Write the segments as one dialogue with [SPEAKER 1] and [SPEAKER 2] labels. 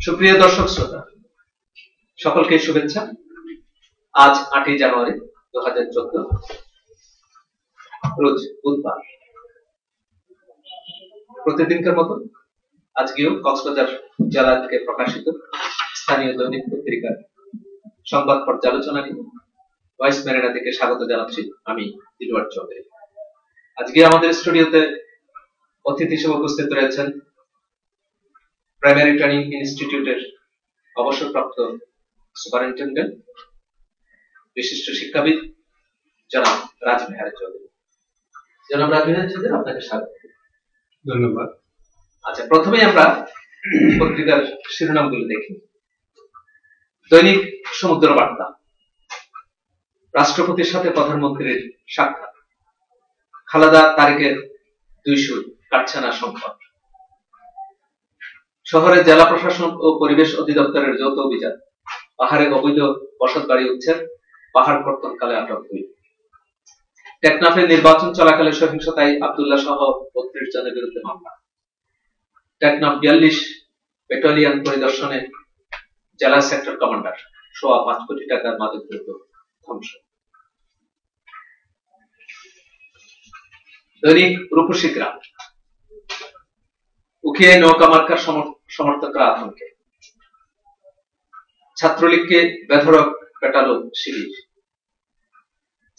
[SPEAKER 1] সুপ্রিয় দর্শক শ্রোতা, সকলকে শুভেচ্ছা। আজ 8ই জানুয়ারি 2014 রোজ বুধবার। প্রতিদিনকার মতো আজকেও কক্সবাজার জেলা থেকে প্রকাশিত স্থানীয় দৈনিক পত্রিকার সংবাদ পর্যালোচনা নিয়ে ভয়েস মেরিনা থেকে স্বাগত জানাচ্ছি আমি দিলওয়ার চৌধুরী। আজকে আমাদের স্টুডিওতে অতিথি হিসেবে উপস্থিত রয়েছেন প্রাইমারি ট্রেনিং ইনস্টিটিউটের অবসরপ্রাপ্ত সুপারিনটেন্ডেন্ট বিশিষ্ট শিক্ষাবিদ জনাব রাজবিহারী চৌধুরী। জনাব রাজবিহারী চৌধুরী, আপনাকে স্বাগত।
[SPEAKER 2] ধন্যবাদ।
[SPEAKER 1] আচ্ছা, প্রথমেই আমরা পত্রিকার শিরোনামগুলো দেখি। দৈনিক সমুদ্র বার্তা, রাষ্ট্রপতির সাথে প্রধানমন্ত্রীর সাক্ষাৎ, খালেদা তারেকের 2 সুর কাটছে না সংকট, শহরে জেলা প্রশাসন ও পরিবেশ অধিদপ্তরের যৌথ অভিযান, পাহাড়ে অবৈধ বসতবাড়ি উচ্ছেদ, পাহাড় কর্তনকালে আটক 2, টেকনাফে নির্বাচন চলাকালে সহিংসতায় আব্দুল্লাহ সহ 32 জনের বিরুদ্ধে মামলা, টেকনাফ 42 ব্যাটালিয়ন পরিদর্শনে জেলা সেক্টর কমান্ডার, 5.25 কোটি টাকার মাদক দ্রব্য ধ্বংস। দৈনিক রূপসী গ্রাম, উখিয়ায় নৌকা মার্কার সমর্থকরা আতঙ্কে, ছাত্রলীগকে বেধড়ক পেটালো শিবির,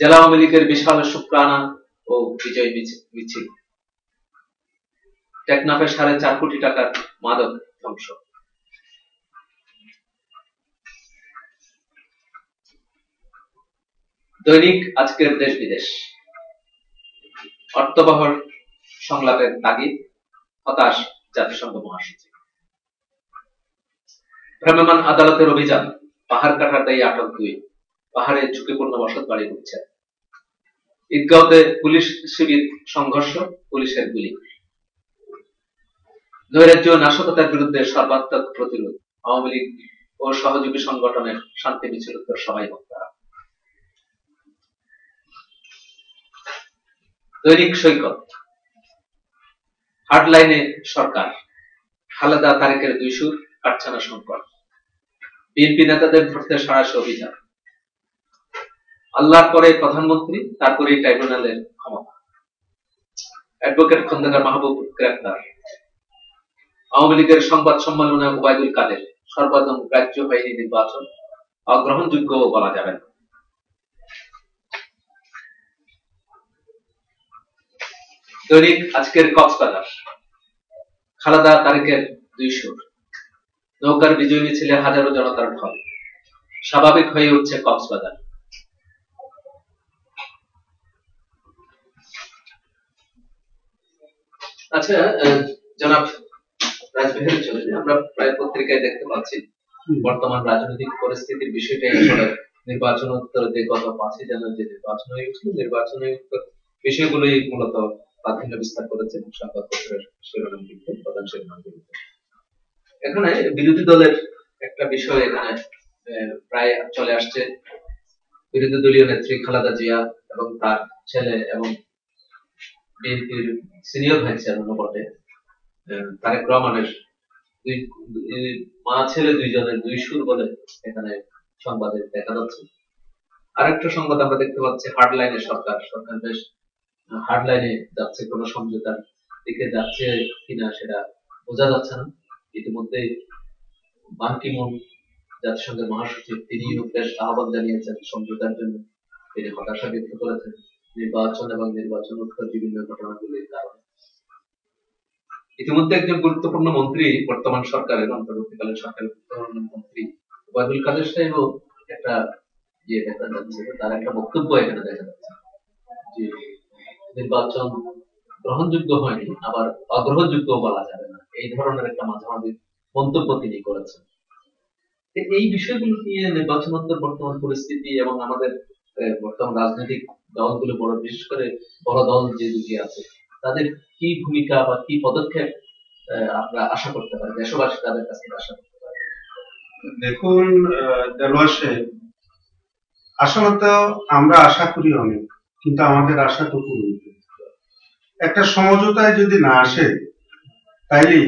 [SPEAKER 1] জেলা আওয়ামী লীগের বিশাল শুক্রানা ও বিজয় মিছিল, টেকনাফে 4.5 কোটি টাকার মাদক ধ্বংস। দৈনিক আজকের দেশ বিদেশ, অর্থবহর সংলাপের তাগিদ, হতাশ জাতিসংঘ মহাসচিব, ভ্রাম্যমাণ আদালতের অভিযান, পাহাড় কাটার দায়ে আটক 2, পাহাড়ে ঝুঁকিপূর্ণ বসতবাড়ি উচ্ছেদ, ঈদগাঁওতে পুলিশ শিবির সংঘর্ষ, পুলিশের গুলি, নৈরাজ্য নাশকতার বিরুদ্ধে সর্বাত্মক প্রতিরোধ, আওয়ামী লীগ ও সহযোগী সংগঠনের শান্তি মিছিলোত্তর সভায় বক্তারা। দৈনিক সৈকত, হার্ডলাইনে সরকার, খালেদা তারেকের 2 সুর কাটছে না সংকট, বিএনপি নেতাদের ধরতে সাড়াশি অভিযান, আল্লাহর পরে প্রধানমন্ত্রী, তারপরে ট্রাইব্যুনালের ক্ষমতা, অ্যাডভোকেট খন্দকার মাহবুব গ্রেফতার, আওয়ামী লীগের সংবাদ সম্মেলনে ওবায়দুল কাদের, সর্বাধম গ্রাহ্য হয়নি নির্বাচন, অগ্রহণযোগ্য বলা যাবে না। দৈনিক আজকের কক্সবাজার, খালেদা তারেকের 2 সুর, নৌকার বিজয় মিছিলে হাজারো জনতার ঢল, স্বাভাবিক হয়ে উঠছে কক্সবাজার। আচ্ছা জনাব রাজবিহারী চৌধুরী, আমরা প্রায় পত্রিকায় দেখতে পাচ্ছি বর্তমান রাজনৈতিক পরিস্থিতির বিষয়টাই আসলে নির্বাচনোত্তর যে গত 5ই জানুয়ারি যে নির্বাচন হয়ে গেছিল, নির্বাচনোত্তর বিষয়গুলোই মূলত প্রাধান্য বিস্তার করেছে সংবাদপত্রের শিরোনামগুলিতে, প্রধান শিরোনামগুলিতে। এখানে বিরোধী দলের একটা বিষয় এখানে প্রায় চলে আসছে। বিরোধী দলীয় নেত্রী খালেদা জিয়া এবং তার ছেলে এবং বিএনপির সিনিয়র ভাইস চেয়ারম্যান বটে তারেক রহমানের মা ছেলে 2 জনের 2 সুর বলে এখানে সংবাদে দেখা যাচ্ছে। আরেকটা সংবাদ আমরা দেখতে পাচ্ছি, হার্ডলাইনে সরকার বেশ হার্ডলাইনে যাচ্ছে, কোন সমঝোতার দিকে যাচ্ছে কিনা সেটা বোঝা যাচ্ছে না। ইতিমধ্যে বান কি মুন, জাতিসংঘের মহাসচিব, তিনি বেশ আহ্বান জানিয়েছেন সমঝোতার জন্য। তিনি হতাশা ব্যক্ত করেছেন নির্বাচন এবং নির্বাচনোত্তর বিভিন্ন ঘটনাগুলির কারণে। ইতিমধ্যে একজন গুরুত্বপূর্ণ মন্ত্রী, বর্তমান সরকারের অন্তর্বর্তীকালীন সরকারের গুরুত্বপূর্ণ মন্ত্রী ওবায়দুল কাদের সাহেবও একটা দেখা যাচ্ছে, তার একটা বক্তব্য এখানে দেখা যাচ্ছে যে নির্বাচন গ্রহণযোগ্য হয়নি, আবার অগ্রহণযোগ্য বলা যাবে না, এই ধরনের একটা মাঝামাঝি মন্তব্য তিনি করেছেন। এই বিষয়গুলো নিয়ে নির্বাচনোত্তর বর্তমান পরিস্থিতি এবং আমাদের বর্তমান রাজনৈতিক দলগুলো, বিশেষ করে বড় দল যে 2টি আছে, তাদের কি ভূমিকা বা কি পদক্ষেপ আমরা আশা করতে পারি, দেশবাসী তাদের কাছ থেকে আশা করতে পারি?
[SPEAKER 2] দেখুন দেলোয়ার সাহেব, আসলে তো আমরা আশা করি অনেক, কিন্তু আমাদের আশা তো পূরণ একটা সমঝোতায় যদি না আসে, তাইলে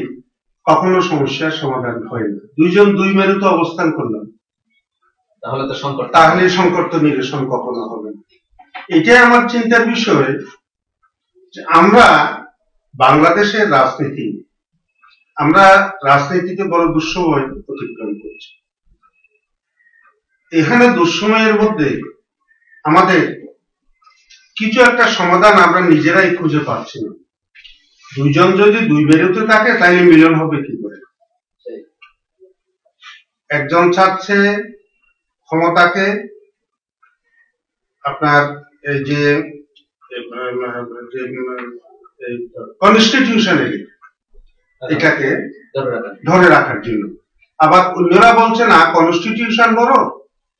[SPEAKER 2] কখনো সমস্যার সমাধান হয় না। দুইজন দুই মেরুতে অবস্থান করলাম,
[SPEAKER 1] তাহলে তো সংকট,
[SPEAKER 2] তাহলে সংকট তো নিরসন কখনো হবে না। এটাই আমার চিন্তার বিষয় যে আমরা বাংলাদেশের রাজনীতি, আমরা রাজনীতিতে বড় দুঃসময় অতিক্রম করছি। এখানে দুঃসময়ের মধ্যে আমাদের কিছু একটা সমাধান আমরা নিজেরাই খুঁজে পাচ্ছি না। দুইজন যদি দুই মেরুতে থাকে তাহলে মিলন হবে কি করে? একজন চাচ্ছে ক্ষমতাকে আপনার এই যে কনস্টিটিউশনালি এটাকে ধরে রাখার জন্য, আবার অন্যরা বলছে না কনস্টিটিউশন বড়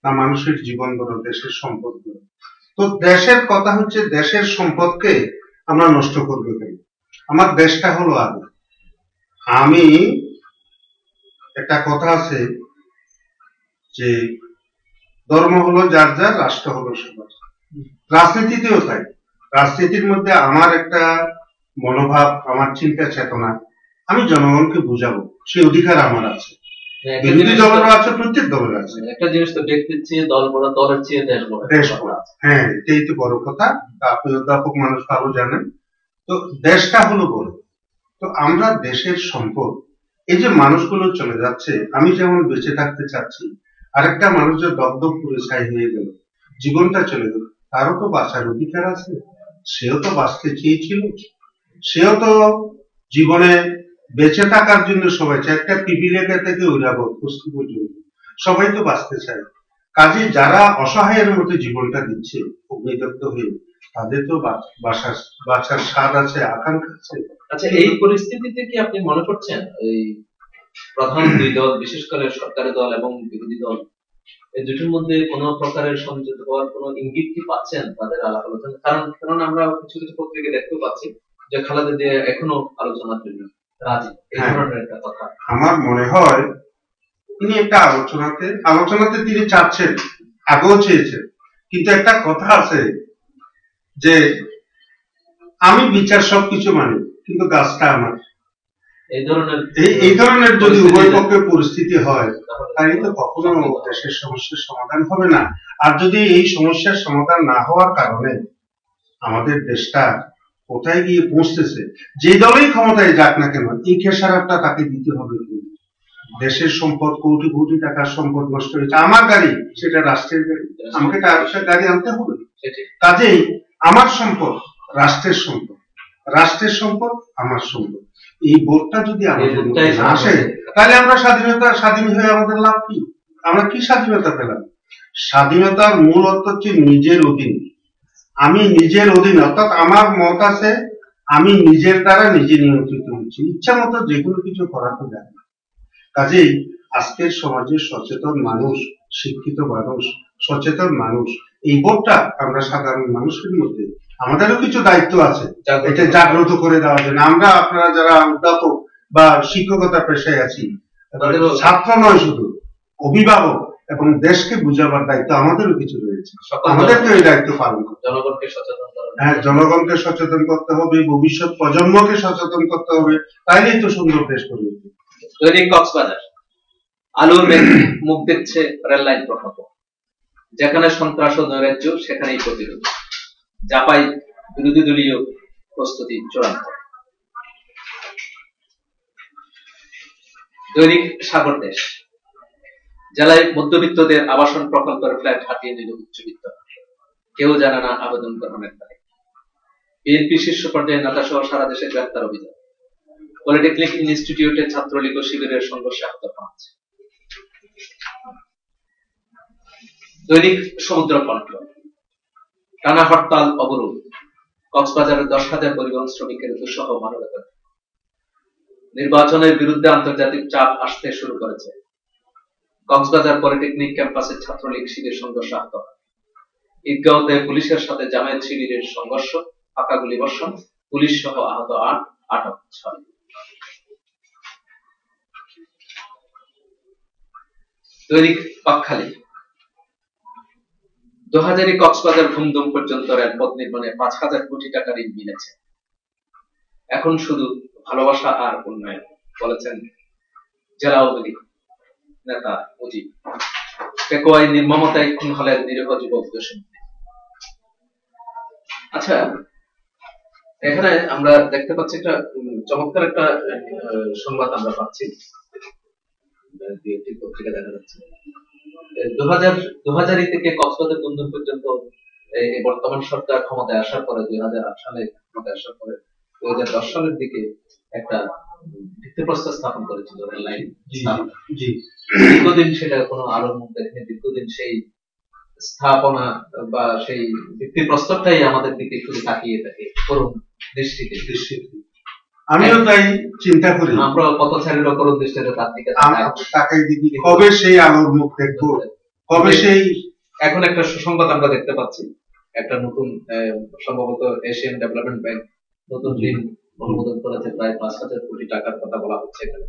[SPEAKER 2] না মানুষের জীবন বড়, দেশের সম্পদ বড়। তো দেশের কথা হচ্ছে দেশের সম্পদকে আমরা নষ্ট করবো কেন? আমার দেশটা হলো আগে। আমি একটা কথা আছে যে ধর্ম হলো যার যার, রাষ্ট্র হলো সবার। রাজনীতিতেও তাই। রাজনীতির মধ্যে আমার একটা মনোভাব, আমার চিন্তা চেতনা, আমি জনগণকে বুঝাবো, সেই অধিকার আমার আছে। বিরোধী দলের আছে, প্রত্যেক দলের আছে।
[SPEAKER 1] একটা জিনিস তো ব্যক্তির চেয়ে দল বড়, দলের চেয়ে দেশ বড়।
[SPEAKER 2] দেশ বড়, হ্যাঁ, এটাই তো বড় কথা। আপনি অধ্যাপক মানুষ ভালো জানেন। তো দেশটা হলো বড়। তো আমরা দেশের সম্পদ, এই যে মানুষগুলো চলে যাচ্ছে, আমি যেমন বেঁচে থাকতে চাচ্ছি, আরেকটা মানুষ যে দপদপ পুরে ছাই হয়ে গেল, জীবনটা চলে গেল, তারও তো বাঁচার অধিকার আছে। সেও তো বাঁচতে চেয়েছিল, সেও তো জীবনে বেঁচে থাকার জন্য সবাই চায়, একটা পিপিলেখা থেকে ওইরাবো পুষ্টি পর্যন্ত সবাই তো বাঁচতে চায়। কাজে যারা অসহায়ের মতো জীবনটা দিচ্ছে অগ্নিদগ্ধ হয়ে, তাদের তো বাঁচার স্বাদ আছে, আকাঙ্ক্ষা আছে।
[SPEAKER 1] আচ্ছা, এই পরিস্থিতিতে কি আপনি মনে করছেন এই প্রধান দুই দল, বিশেষ করে সরকারি দল এবং বিরোধী দল, এই দুটোর মধ্যে কোনো প্রকারের সমঝোতা হওয়ার কোনো ইঙ্গিত কি পাচ্ছেন তাদের আলাপ আলোচনা? কারণ আমরা কিছু কিছু পত্রিকা দেখতে পাচ্ছি যে খালেদা জিয়া এখনো আলোচনার জন্য রাজি, এই ধরনের একটা কথা।
[SPEAKER 2] আমার মনে হয় তিনি একটা আলোচনাতে তিনি চাচ্ছেন, আগেও চেয়েছেন, কিন্তু একটা কথা আছে যে আমি বিচার সবকিছু মানি কিন্তু গাছটা আমার। এই ধরনের যদি উভয় পক্ষের পরিস্থিতি হয় তাহলে তো কখনো দেশের সমস্যার সমাধান হবে না। আর যদি এই সমস্যার সমাধান না হওয়ার কারণে আমাদের দেশটা কোথায় গিয়ে পৌঁছতেছে, যে দলেই ক্ষমতায় যাক না কেন, এই খেসারতটা তাকে দিতে হবে। দেশের সম্পদ, কোটি কোটি টাকার সম্পদ নষ্ট হয়েছে, আমার গাড়ি সেটা রাষ্ট্রের গাড়ি, আমাকে গাড়ি আনতে হবে। কাজেই আমার সম্পদ রাষ্ট্রের সম্পদ, রাষ্ট্রের সম্পদ আমার সম্পদ, এই বোধটা যদি আমাদের মধ্যে না আসে তাহলে আমরা স্বাধীন হয়ে আমাদের লাভ কি? আমরা কি স্বাধীনতা পেলাম? স্বাধীনতার মূল অর্থ হচ্ছে নিজের অধীন। আমি নিজের অধীন, অর্থাৎ আমার মত আছে, আমি নিজের দ্বারা নিজে নিয়ন্ত্রিত হচ্ছি, ইচ্ছা মতো যে কোনো কিছু করা তো যায় না। কাজেই আজকের সমাজে সচেতন মানুষ, শিক্ষিত মানুষ, সচেতন মানুষ, এই বোধটা আমরা সাধারণ মানুষের মধ্যে, আমাদেরও কিছু দায়িত্ব আছে এটা জাগ্রত করে দেওয়ার জন্য। আমরা, আপনারা যারা অধ্যাপক বা শিক্ষকতা পেশায় আছি, ছাত্র নয় শুধু, অভিভাবক এবং দেশকে বুঝাবার দায়িত্ব আমাদেরও কিছু রয়েছে। আমাদেরকে এই দায়িত্ব পালন করতে,
[SPEAKER 1] জনগণকে সচেতন করা,
[SPEAKER 2] হ্যাঁ, জনগণকে সচেতন করতে হবে, ভবিষ্যৎ প্রজন্মকে সচেতন করতে হবে, তাইলেই তো সুন্দর দেশ গড়ে উঠবে।
[SPEAKER 1] দৈনিক কক্সবাজার, আলোর মুখ দেখছে রেল লাইন প্রকল্প, যেখানে সন্ত্রাস ও নৈরাজ্য সেখানেই প্রতিরোধ, জাপাই বিরোধী দলীয় প্রস্তুতি চূড়ান্ত। দৈনিক সাগর দেশ, জেলায় মধ্যবিত্তদের আবাসন প্রকল্পের ফ্ল্যাট হাতিয়ে নিল উচ্চবিত্ত, কেউ জানে না আবেদন গ্রহণের তারিখ। বিএনপি শীর্ষ পর্যায়ে নেতা সহ সারা দেশে গ্রেফতার অভিযান, পলিটেকনিক ইনস্টিটিউটে ছাত্রলীগ ও শিবিরের সংঘর্ষে আহত 5। দৈনিক সমুদ্র কণ্ঠ, টানা হরতাল অবরোধ, কক্সবাজারের 10,000 পরিবহন শ্রমিকের দুঃসহ মানবতার। নির্বাচনের বিরুদ্ধে আন্তর্জাতিক চাপ আসতে শুরু করেছে, কক্সবাজার পলিটেকনিক ক্যাম্পাসে ছাত্রলীগ শিবির সংঘর্ষে আহত। ঈদগাঁওতে পুলিশের সাথে জামায়াত শিবিরের সংঘর্ষ, ফাঁকা গুলি বর্ষণ, পুলিশ সহ আহত 8, আটক 6। দৈনিক পাকখালী, 2000 কক্সবাজার ঘুমদুম পর্যন্ত রেলপথ নির্মাণে 5,000 কোটি টাকা ঋণ মিলেছে, এখন শুধু ভালোবাসা আর উন্নয়ন। বলেছেন জেলা আওয়ামী লীগ নেতা মুজিব, পেকোয়ায় নির্মমতায় খুন হলেন নিরীহ যুবক জসিমউদ্দিন। আচ্ছা, এখানে আমরা দেখতে পাচ্ছি একটা চমৎকার একটা সংবাদ আমরা পাচ্ছি, পত্রিকা দেখা যাচ্ছে 2000 থেকে কক্সবাজার বন্দর পর্যন্ত বর্তমান সরকার ক্ষমতায় আসার পরে 2008 সালে ক্ষমতায় আসার পরে 2010 সালের দিকে একটা ভিত্তিপ্রস্তর স্থাপন করেছিল রেল লাইন। দীর্ঘদিন সেটা কোনো আলোর মুখ দেখেনি, দীর্ঘদিন সেই স্থাপনা বা সেই ভিত্তিপ্রস্তরটাই আমাদের দিকে শুধু তাকিয়ে থাকে করুণ দৃষ্টিতে।
[SPEAKER 2] আমিও তাই চিন্তা করি,
[SPEAKER 1] আমরা পথচারীর করুণ দৃষ্টিতে তার দিকে
[SPEAKER 2] তাকাই দেখি কবে সেই আলোর মুখ দেখবো, কবে সেই।
[SPEAKER 1] এখন একটা সুসংবাদ আমরা দেখতে পাচ্ছি, একটা নতুন সম্ভবত এশিয়ান ডেভেলপমেন্ট ব্যাংক নতুন ঋণ অনুমোদন করেছে, প্রায় 5,000 কোটি টাকার কথা বলা হচ্ছে এখানে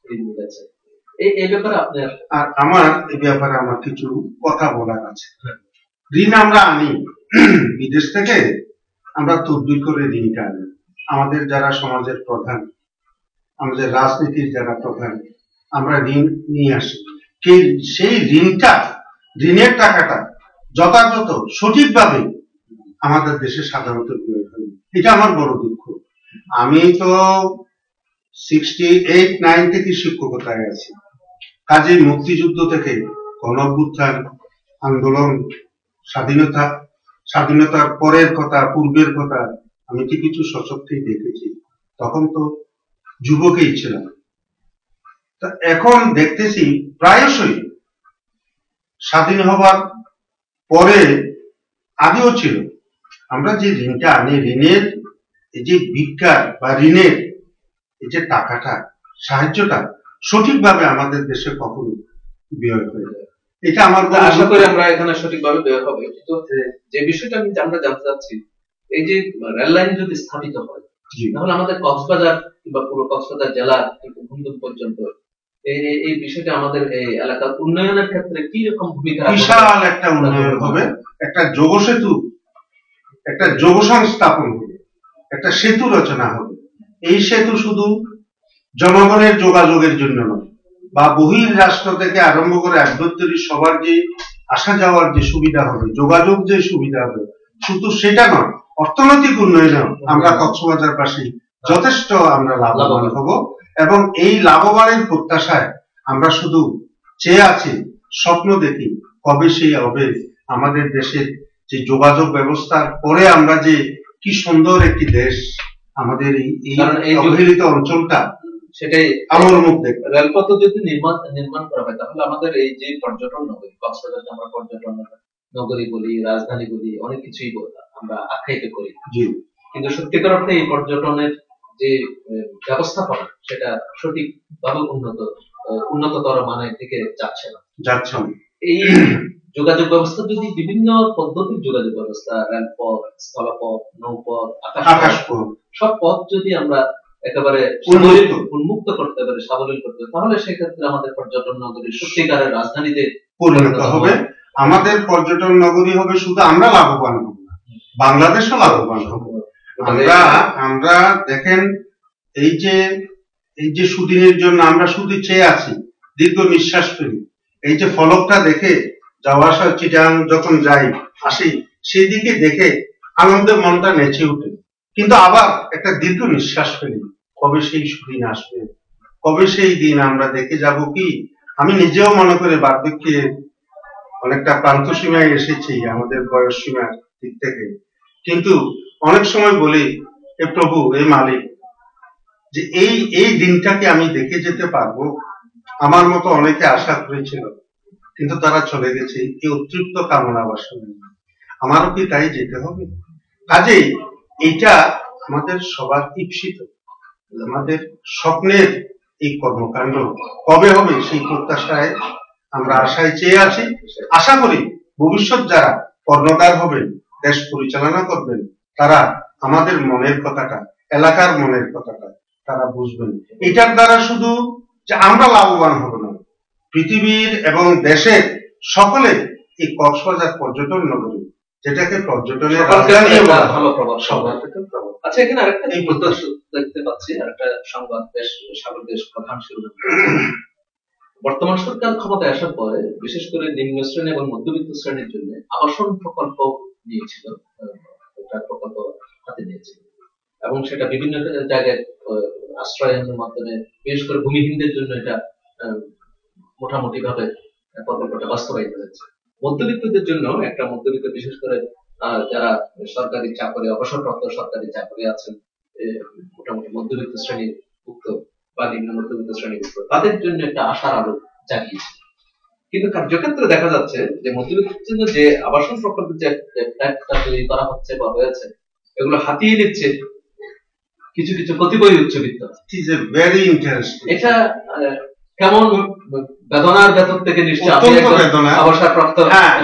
[SPEAKER 1] ঋণ মিলেছে। এই ব্যাপারে আপনার
[SPEAKER 2] আর আমার এই ব্যাপারে আমার কিছু কথা বলার আছে। ঋণ আমরা আনি বিদেশ থেকে, আমরা তদবির করে ঋণটা আনি। আমাদের যারা সমাজের প্রধান, আমাদের রাজনীতির যারা প্রধান, আমরা ঋণ নিয়ে আসি, সেই ঋণের টাকাটা যথাযথ সঠিকভাবে আমাদের দেশে সাধারণত প্রয়োগ হয়। এটা আমার বড় দুঃখ। আমি তো 68-9 থেকে শিক্ষকতায় আছি, কাজেই মুক্তিযুদ্ধ থেকে গণঅভ্যুত্থান আন্দোলন, স্বাধীনতার পরের কথা, পূর্বের কথা আমি কি কিছু সশক্তই দেখেছি। তখন তো যুবকই ছিলাম। তা এখন দেখতেছি প্রায়শই স্বাধীন হবার পরে, আগেও ছিল, আমরা যে ঋণটা আনি, ঋণের এই যে ভিক্ষা বা ঋণের এই যে টাকাটা, সাহায্যটা সঠিকভাবে আমাদের দেশে কখনো ব্যয় হয়ে যায়। এটা আমার
[SPEAKER 1] আশা করি আমরা এখানে সঠিকভাবে ব্যয় হবে। কিন্তু যে বিষয়টা আমরা জানতে চাচ্ছি, এই যে রেল লাইন যদি স্থাপিত হয়, তাহলে আমাদের কক্সবাজার কিংবা পুরো কক্সবাজার জেলা বন্দর পর্যন্ত এই বিষয়টা আমাদের এই এলাকার উন্নয়নের ক্ষেত্রে কি রকম ভূমিকা?
[SPEAKER 2] বিশাল একটা উন্নয়ন হবে, একটা যোগসেতু, একটা যোগ সংস্থাপন হবে, একটা সেতু রচনা হবে। এই সেতু শুধু জনগণের যোগাযোগের জন্য নয়, বা বহির রাষ্ট্র থেকে আরম্ভ করে আভ্যন্তরীণ সবার যে আসা যাওয়ার যে সুবিধা হবে, যোগাযোগ যে সুবিধা হবে, শুধু সেটা নয়, অর্থনৈতিক উন্নয়নে আমরা কক্সবাজারবাসী যথেষ্ট আমরা লাভবান হব। এবং এই লাভবানের প্রত্যাশায় আমরা শুধু চেয়ে আছি, স্বপ্ন দেখি কবে সেই হবে আমাদের দেশের যে যোগাযোগ ব্যবস্থার পরে আমরা যে কি সুন্দর একটি দেশ, আমাদের এই অবহেলিত অঞ্চলটা, সেটাই আমার মুখ দেখবে।
[SPEAKER 1] রেলপথ যদি নির্মাণ করা হয়, তাহলে আমাদের এই যে পর্যটন নগরী কক্সবাজারকে আমরা পর্যটন নগরী বলি, রাজধানী বলি, অনেক কিছুই আমরা আখ্যায়িত করি, কিন্তু সত্যিকার অর্থে এই পর্যটনের যে ব্যবস্থাপনা, সেটা সঠিকভাবে উন্নততর মানের দিকে যাচ্ছে না। এই যোগাযোগ ব্যবস্থা যদি বিভিন্ন পদ্ধতির যোগাযোগ ব্যবস্থা, রেলপথ, স্থলপথ, নৌপথ, আকাশপথ, সব পথ যদি আমরা একেবারে উন্মুক্ত করতে পারে, সাবলীল করতে পারে, তাহলে সেক্ষেত্রে আমাদের পর্যটন নগরী সত্যিকারের রাজধানীতে
[SPEAKER 2] পরিণত হবে। আমাদের পর্যটন নগরী হবে, শুধু আমরা লাভবান হব না, বাংলাদেশও লাভবান হবে। আমরা দেখেন, এই যে সুদিনের জন্য আমরা শুধু চেয়ে আছি, দীর্ঘ নিঃশ্বাস ফেলি, এই যে ফলকটা দেখে যাওয়া আসা, চিটাং যখন যাই আসি, সেই দিকে দেখে আনন্দে মনটা নেচে উঠে, কিন্তু আবার একটা দীর্ঘ নিঃশ্বাস ফেলি, কবে সেই সুদিন আসবে, কবে সেই দিন আমরা দেখে যাব। কি আমি নিজেও মনে করে বার্ধক্যে অনেকটা প্রান্ত সীমায় এসেছি আমাদের বয়স সীমার দিক থেকে, কিন্তু অনেক সময় বলি, এ প্রভু, এ মালিক, যে এই দিনটাকে আমি দেখে যেতে পারবো। আমার মতো অনেকে আশা করেছিল, কিন্তু তারা চলে গেছে এই অতৃপ্ত কামনা বাসনা। আমারও কি তাই যেতে হবে? কাজেই এইটা আমাদের সবার ঈপ্সিত, আমাদের স্বপ্নের এই কর্মকাণ্ড কবে হবে সেই প্রত্যাশায় আমরা আশায় চেয়ে আছি। আশা করি ভবিষ্যৎ যারা কর্ণধার হবেন, দেশ পরিচালনা করবেন, তারা আমাদের মনের কথাটা, এলাকার মনের কথাটা তারা বুঝবেন। এটার দ্বারা শুধু যে আমরা লাভবান হব না, পৃথিবীর এবং দেশের সকলে এই কক্সবাজার পর্যটন নগরী যেটাকে পর্যটনের
[SPEAKER 1] সকল ক্ষেত্রে
[SPEAKER 2] রাজধানী
[SPEAKER 1] একটা
[SPEAKER 2] বলা হয়।
[SPEAKER 1] ভালো প্রভাব
[SPEAKER 2] সবার
[SPEAKER 1] ফেলবে।
[SPEAKER 2] ক্ষেত্রে প্রভাব।
[SPEAKER 1] আচ্ছা, এখানে আরেকটা
[SPEAKER 2] এই
[SPEAKER 1] প্রত্যক্ষ দেখতে পাচ্ছি, আরেকটা সংবাদ বেশ সাগর দেশ প্রধান শিরোনাম। বর্তমান সরকার ক্ষমতায় আসার পরে বিশেষ করে নিম্ন শ্রেণী এবং মধ্যবিত্ত শ্রেণীর জন্য আবাসন প্রকল্প নিয়েছিল, একটা প্রকল্প হাতে নিয়েছিল এবং সেটা বিভিন্ন জায়গায় আশ্রয়ের মাধ্যমে বিশেষ করে ভূমিহীনদের জন্য এটা মোটামুটি ভাবে প্রকল্পটা বাস্তবায়িত হয়েছে। মধ্যবিত্তদের জন্য একটা মধ্যবিত্ত বিশেষ করে যারা সরকারি চাকরি, অবসরপ্রাপ্ত সরকারি চাকরি আছেন, মোটামুটি মধ্যবিত্ত শ্রেণীর ভুক্ত বা নিম্ন মধ্যবিত্ত শ্রেণীভুক্ত, তাদের জন্য একটা আশার আলো জাগিয়েছে। কিন্তু কার্যক্ষেত্রে দেখা যাচ্ছে যে মধ্যবিত্তের জন্য যে আবাসন প্রকল্প যে ফ্ল্যাটটা তৈরি করা হচ্ছে বা হয়েছে, এগুলো হাতিয়ে নিচ্ছে কিছু কিছু কতিপয় উচ্চবিত্ত।
[SPEAKER 2] Very interesting.
[SPEAKER 1] এটা কেমন বেদনার ভেতর থেকে নিশ্চয় আপনি একজন অবসরপ্রাপ্ত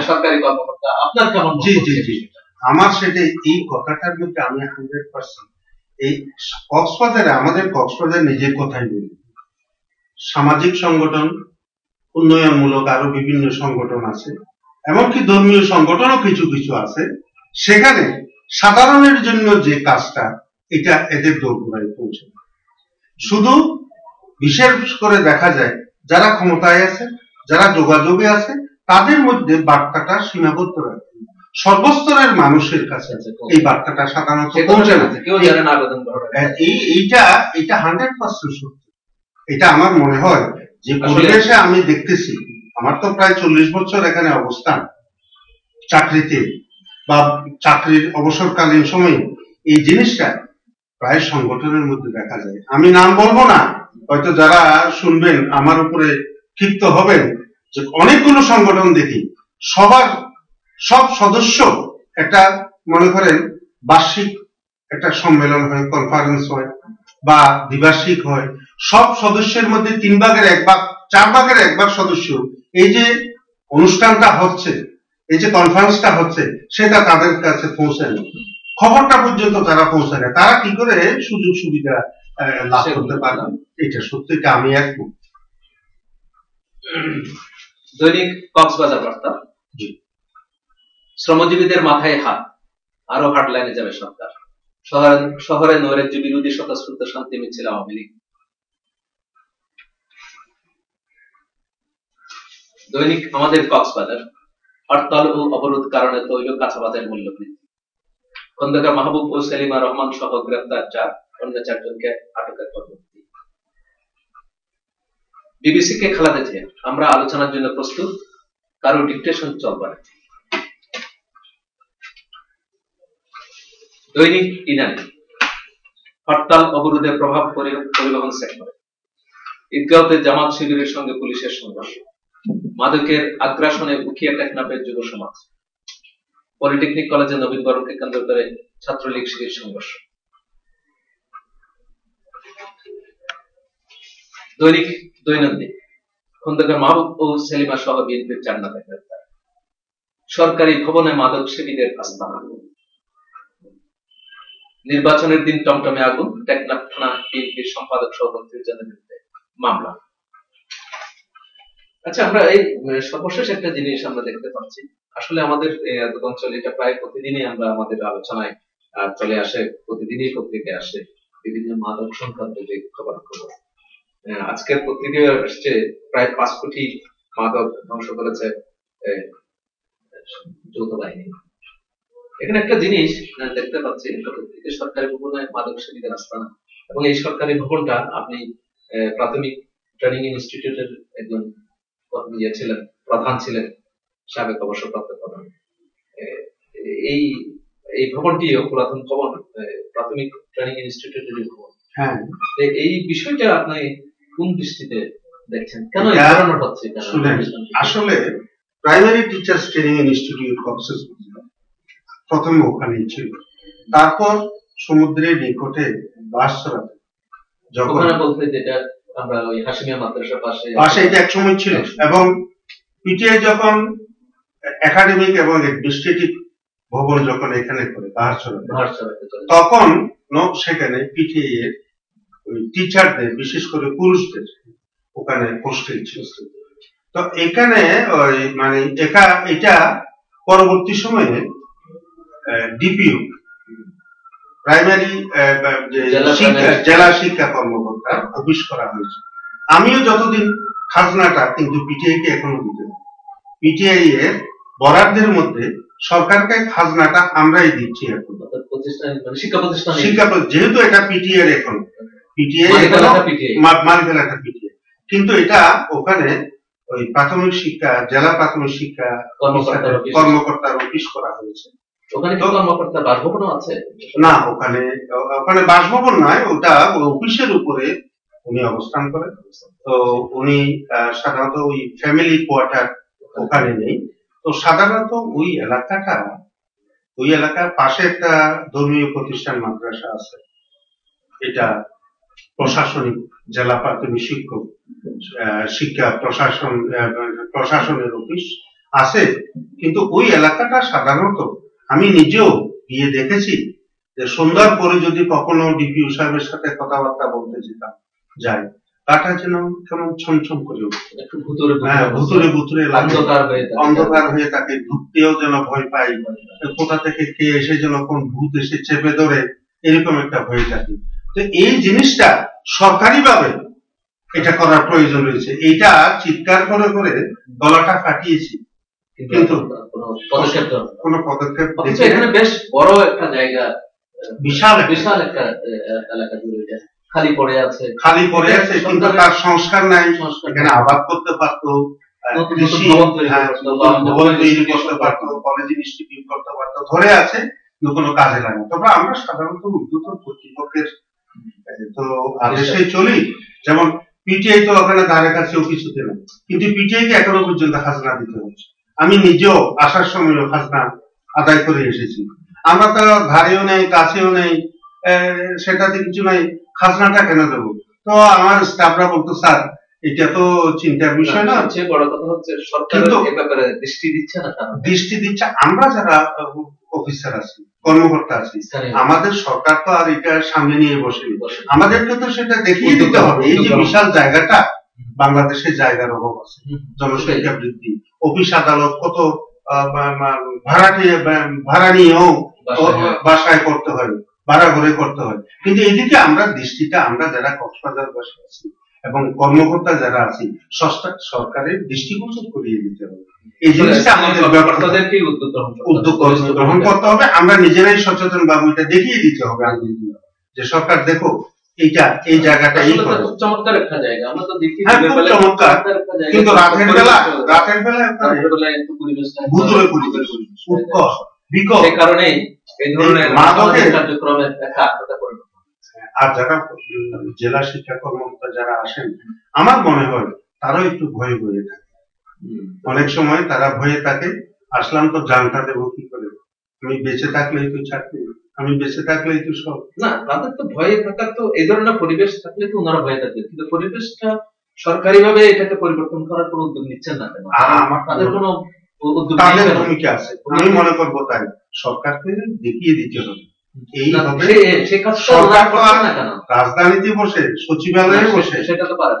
[SPEAKER 1] সরকারি কর্মকর্তা, আপনার কেমন?
[SPEAKER 2] জি জি জি, আমার সেটা এই কথাটার মধ্যে আমি 100% এই কক্সবাজারে, আমাদের কক্সবাজার নিজের কথাই বলি, সামাজিক সংগঠন, উন্নয়নমূলক আরো বিভিন্ন সংগঠন আছে, এমনকি ধর্মীয় সংগঠনও কিছু কিছু আছে। সেখানে সাধারণের জন্য যে কাজটা, এটা এদের দোরগোড়ায় পৌঁছে। শুধু বিশেষ করে দেখা যায় যারা ক্ষমতায় আছে, যারা যোগাযোগে আছে, তাদের মধ্যে বার্তাটা সীমাবদ্ধ রাখে, সর্বস্তরের মানুষের কাছে এই বার্তাটা সাধারণত পৌঁছে না।
[SPEAKER 1] কেউ জানে না আবেদন করা।
[SPEAKER 2] এইটা 100% সত্যি। এটা আমার মনে হয় যে পরিবেশে আমি দেখতেছি, আমার তো প্রায় 40 বছর এখানে অবস্থান চাকরিতে বা চাকরির অবসরকালীন সময়ে, এই জিনিসটা প্রায় সংগঠনের মধ্যে দেখা যায়। আমি নাম বলবো না, হয়তো যারা শুনবেন আমার উপরে ক্ষিপ্ত হবেন, যে অনেকগুলো সংগঠন দেখি সব সদস্য একটা, মনে করেন বার্ষিক একটা সম্মেলন হয়, কনফারেন্স হয় বা দ্বিবার্ষিক হয়, সব সদস্যের মধ্যে 3 ভাগের 1 ভাগ, 4 ভাগের 1 ভাগ সদস্য এই যে অনুষ্ঠানটা হচ্ছে, এই যে কনফারেন্সটা হচ্ছে, সেটা তাদের কাছে পৌঁছায় না, খবরটা পর্যন্ত তারা পৌঁছায় না। তারা কি করে সুযোগ সুবিধা লাভ করতে পারবে? এটা সত্যি, আমি একমত।
[SPEAKER 1] দৈনিক কক্সবাজার বার্তা। শ্রমজীবীদের মাথায় হাত, আরো হার্ডলাইনে যাবে সরকার। শহরে নৈরাজ্য বিরোধী স্বতঃস্ফূর্ত শান্তি মিছিল আওয়ামী লীগ। দৈনিক আমাদের কক্সবাজার। হরতাল ও অবরোধ কারণে তৈল কাঁচাবাজার মূল্য বৃদ্ধি। খন্দকার মাহবুব ও সেলিমা রহমান সহ গ্রেফতার 4, অন্য 4 জনকে আটকের পরবর্তী। বিবিসি কে খালাদা জিয়া, আমরা আলোচনার জন্য প্রস্তুত, কারো ডিকটেশন চলবে না। দৈনিক ইনানি। হরতাল অবরোধের প্রভাব পরিবহন সেক্টরে। ঈদগাঁওতে জামাত শিবিরের সঙ্গে পুলিশের সংঘর্ষ। মাদকের আগ্রাসনে উখিয়া টেকনাফের যুব সমাজ। পলিটেকনিক কলেজে নবীনবরণকে কেন্দ্র করে ছাত্রলীগ শিবির সংঘর্ষ। দৈনিক দৈনন্দিন। খন্দকার মাহবুব ও সেলিমা সহ বিএনপির 4 নেতা গ্রেফতার। সরকারি ভবনে মাদক সেবীদের আস্তানা। নির্বাচনের দিন টমটমে আগুন, টেকনাফ থানা বিএনপির সম্পাদক সহ 30 জনের বিরুদ্ধে মামলা। আচ্ছা, আমরা এই সর্বশেষ একটা জিনিস আমরা দেখতে পাচ্ছি, আসলে আমাদের অঞ্চলে এটা প্রায় প্রতিদিনই আমরা আমাদের আলোচনায় চলে আসে, প্রতিদিনই পত্রিকায় আসে বিভিন্ন মাদক সংক্রান্ত যে খবর। আজকের পত্রিকায় আসছে প্রায় 5 কোটি মাদক ধ্বংস করেছে যৌথ বাহিনী। এখানে একটা জিনিস দেখতে পাচ্ছি, সরকারি ভবনে মাদক সেবীদের আস্তানা, এবং এই সরকারি ভবনটা আপনি প্রাথমিক ট্রেনিং ইনস্টিটিউটের একজন ছিলেন, প্রধান ছিলেন, সাবেক অবসরপ্রাপ্ত প্রধান। এই ভবনটিও পুরাতন ভবন, প্রাথমিক ট্রেনিং ইনস্টিটিউটের ভবন। হ্যাঁ, এই বিষয়টা আপনি কোন দৃষ্টিতে দেখছেন? কেন এই ধরনের হচ্ছে?
[SPEAKER 2] আসলে primary teachers training institute Cox's Bazar প্রথমে ওখানেই ছিল, তারপর সমুদ্রের নিকটে বাঁশছড়াতে,
[SPEAKER 1] যখন বলতে যেটা আমরা ওই হাশিমিয়া মাদ্রাসার
[SPEAKER 2] পাশে এটা একসময় ছিল, এবং পিটিআই যখন একাডেমিক এবং অ্যাডমিনিস্ট্রেটিভ ভবন যখন এখানে করে বাঁশছড়াতে, তখন সেখানে পিটিআই এর ওই টিচারদের, বিশেষ করে পুরুষদের ওখানে হোস্টেল ছিল। তো এখানে ওই মানে এটা পরবর্তী সময়ে ডিপিইউ প্রাইমারি জেলা শিক্ষা কর্মকর্তা অফিস করা হয়েছে। আমিও যতদিন খাজনাটা কিন্তু পিটিআই কে এখনো দিতে হবে। পিটিআই এর বরাদ্দের মধ্যে সরকারকে খাজনাটা আমরাই দিচ্ছি এখন, যেহেতু এটা পিটিআই এর এখন মালিকানাটা পিটিআই, কিন্তু এটা ওখানে ওই প্রাথমিক শিক্ষা জেলা প্রাথমিক শিক্ষা কর্মকর্তার অফিস করা হয়েছে।
[SPEAKER 1] ওখানে কি কর্মকর্তার বাসভবন আছে?
[SPEAKER 2] না, ওখানে বাসভবন নয়, ওটা অফিসের উপরে উনি অবস্থান করেন। তো উনি সাধারণত ওই ফ্যামিলি কোয়ার্টার ওখানে নেই। তো সাধারণত ওই এলাকার পাশে একটা ধর্মীয় প্রতিষ্ঠান মাদ্রাসা আছে, এটা প্রশাসনিক জেলা প্রাথমিক শিক্ষা প্রশাসনের অফিস আছে। কিন্তু ওই এলাকাটা সাধারণত আমি নিজেও গিয়ে দেখেছি যে সন্ধ্যার পরে যদি কখনো ডিপিও সাহেবের সাথে কথাবার্তা বলতে যাই, তাটা যেন কেমন ছমছম করে ভুতুরে অন্ধকার হয়ে থাকে, ঢুকতেও যেন ভয় পাই, কোথা থেকে কে এসে যেন কোন ভূত এসে চেপে ধরে, এরকম একটা ভয় থাকে। তো এই জিনিসটা সরকারি ভাবে এটা করার প্রয়োজন রয়েছে। এইটা চিৎকার করে করে গলাটা ফাটিয়েছি, কিন্তু কোনো পদক্ষেপ
[SPEAKER 1] এখানে বেশ বড় একটা জায়গা,
[SPEAKER 2] বিশাল
[SPEAKER 1] একটা এলাকা জুড়ে খালি পড়ে আছে,
[SPEAKER 2] কিন্তু তার সংস্কার নাই। এখানে আবাদ করতে পারতো, তৈরি করতে পারতো, কলেজ ইনস্টিটিউট করতে পারতো, ধরে আছে কোনো কাজে লাগে। তবে আমরা সাধারণত ঊর্ধ্বতন কর্তৃপক্ষের তো আদেশে চলি। যেমন পিটিআই তো ওখানে ধারে কাছেও কিছুতে নেই, কিন্তু পিটিআই কে এখনো পর্যন্ত খাজনা দিতে হচ্ছে। আমি নিজেও আসার সময়ও খাজনা আদায় করে এসেছি। আমরা তো ধারেও নেই, কাছেও নেই, সেটাতে কিছু নাই, খাজনাটা কেন দেবো? তো আমার স্টাফরা বলতো, স্যার এটা তো চিন্তার বিষয় না।
[SPEAKER 1] বড় কথা হচ্ছে সরকার এই ব্যাপারে দৃষ্টি দিচ্ছে না।
[SPEAKER 2] দৃষ্টি দিচ্ছে আমরা যারা অফিসার আছি, কর্মকর্তা আছি, আমাদের সরকার তো আর এটা সামনে নিয়ে বসেনি, আমাদেরকে তো সেটা দেখিয়ে দিতে হবে। এই যে বিশাল জায়গাটা, বাংলাদেশে জায়গার অভাব আছে, জনসংখ্যা বৃদ্ধি, অফিস আদালত কত ভাড়া নিয়েও বাসায় করতে হয়, ভাড়া ঘরে করতে হয়। কিন্তু এদিকে আমরা দৃষ্টিটা, আমরা যারা কক্সবাজারবাসী আছি এবং কর্মকর্তা যারা আছি, সরকারের দৃষ্টিগোচর করিয়ে দিতে হবে। এই জিনিসটা আমাদের উদ্যোগ গ্রহণ করতে হবে। আমরা নিজেরাই সচেতন ভাবে এটা দেখিয়ে দিতে হবে যে সরকার দেখো এইটা, এই জায়গাটা এই
[SPEAKER 1] চমৎকার একটা জায়গা, আমরা তো দেখি
[SPEAKER 2] চমৎকার, কিন্তু রাতের বেলা ভুতুরে পরিবেশ, বিকট কারণেই
[SPEAKER 1] এই ধরনের মাদকের কার্যক্রমের একটা আত্মতা করে।
[SPEAKER 2] আর যারা জেলা শিক্ষা কর্মকর্তা যারা আসেন, আমার মনে হয় তারাও একটু ভয়ে থাকে। অনেক সময় তারা ভয়ে থাকে, আসলাম তো জানটা দেবো কি করে, আমি বেঁচে থাকলেই তো চাকরি, আমি বেঁচে থাকলেই তো সব।
[SPEAKER 1] না, তাদের তো ভয়ে থাকার তো এই ধরনের পরিবেশ থাকলে তো ওনারা ভয়ে থাকবে, কিন্তু পরিবেশটা সরকারি ভাবে এটাকে পরিবর্তন করার কোনো উদ্যোগ নিচ্ছেন না কেন? তাদের কোনো
[SPEAKER 2] ভূমিকা আছে, আমি মনে করবো তাই সরকারকে দেখিয়ে দিতে হবে। রাজধানীতে বসে, সচিবালয়ে বসে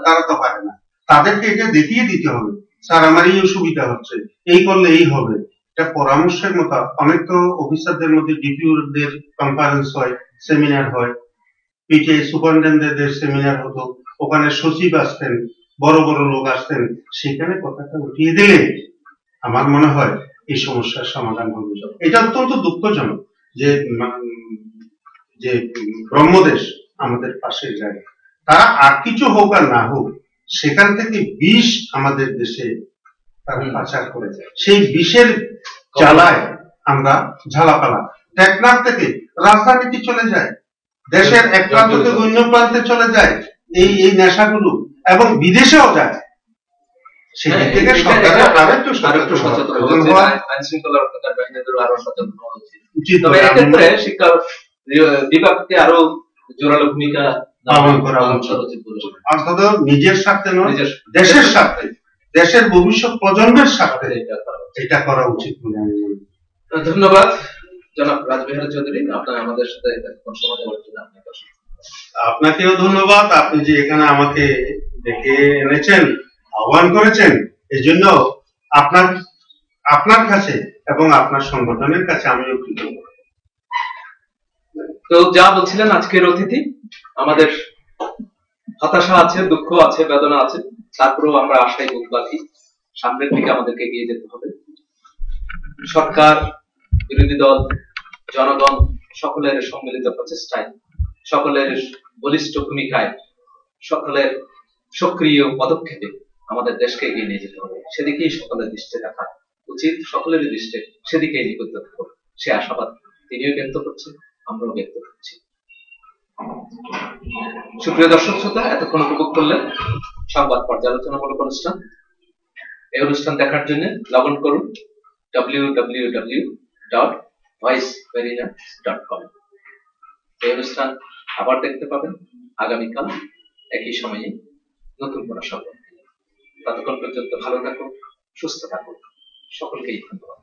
[SPEAKER 2] তারা তো পারে না, তাদেরকে এটা দেখিয়ে দিতে হবে, স্যার আমার এই অসুবিধা হচ্ছে, এই করলে এই হবে। এটা পরামর্শের মতো। অনেক তো অফিসারদের মধ্যে ডিপিওদের কনফারেন্স হয়, সেমিনার হয়, পিটিআই সুপারিনটেন্ডেন্টদের সেমিনার হতো, ওখানে সচিব আসতেন, বড় বড় লোক আসতেন, সেখানে কথাটা উঠিয়ে দিলে আমার মনে হয় এই সমস্যার সমাধান হবে। এটা অত্যন্ত দুঃখজনক যে ব্রহ্মদেশ আমাদের পাশের জায়গা, তারা আর কিছু হোক আর না হোক, সেখান থেকে বিষ আমাদের দেশে তারা পাচার করে যায়। সেই বিষের জ্বালায় আমরা ঝালাপালা, টেকনাফ থেকে রাজধানীতে চলে যায়, দেশের এক প্রান্ত থেকে অন্য প্রান্তে চলে যায় এই নেশাগুলো, এবং বিদেশেও যায়। সেদিক থেকে সরকারের আরেকটু সচেতন হওয়া উচিত।
[SPEAKER 1] তবে এক্ষেত্রে শিক্ষা বিভাগকে আরো জোরালো ভূমিকা
[SPEAKER 2] পালন করা উচিত, অন্তত নিজের স্বার্থে নয়, দেশের স্বার্থে, দেশের ভবিষ্যৎ প্রজন্মের স্বার্থে এটা করা উচিত বলে আমি মনে করি।
[SPEAKER 1] ধন্যবাদ জনাব রাজবিহারী চৌধুরী, আপনার আমাদের সাথে সময় দেওয়ার জন্য
[SPEAKER 2] আপনাকেও ধন্যবাদ। আপনি যে এখানে আমাকে ডেকে এনেছেন, আহ্বান করেছেন, এই জন্য আপনার কাছে এবং আপনার সংগঠনের কাছে আমিও কৃতজ্ঞ।
[SPEAKER 1] তো যা বলছিলেন আজকের অতিথি, আমাদের হতাশা আছে, দুঃখ আছে, বেদনা আছে, তারপরেও আমরা আশায় বুক বাঁধি, সামনের দিকে আমাদেরকে এগিয়ে যেতে হবে। সরকার, বিরোধী দল, জনগণ সকলের সম্মিলিত প্রচেষ্টায়, সকলের বলিষ্ঠ ভূমিকায়, সকলের সক্রিয় পদক্ষেপে আমাদের দেশকে এগিয়ে নিয়ে যেতে হবে। সেদিকেই সকলের দৃষ্টি রাখা উচিত, সকলের দৃষ্টি সেদিকেই নিবদ্ধ থাকবো, সে আশাবাদ তিনিও ব্যক্ত করছেন, আমরাও ব্যক্ত করছি। সুপ্রিয় দর্শক শ্রোতা, এতক্ষণ উপভোগ করলেন সংবাদ পর্যালোচনামূলক অনুষ্ঠান। এই অনুষ্ঠান দেখার জন্য লগ ইন করুন www.voiceverina.com। এই অনুষ্ঠান আবার দেখতে পাবেন আগামীকাল একই সময়ে নতুন কোনো সংবাদ। ততক্ষণ পর্যন্ত ভালো থাকুন, সুস্থ থাকুন, সকলকেই ধন্যবাদ।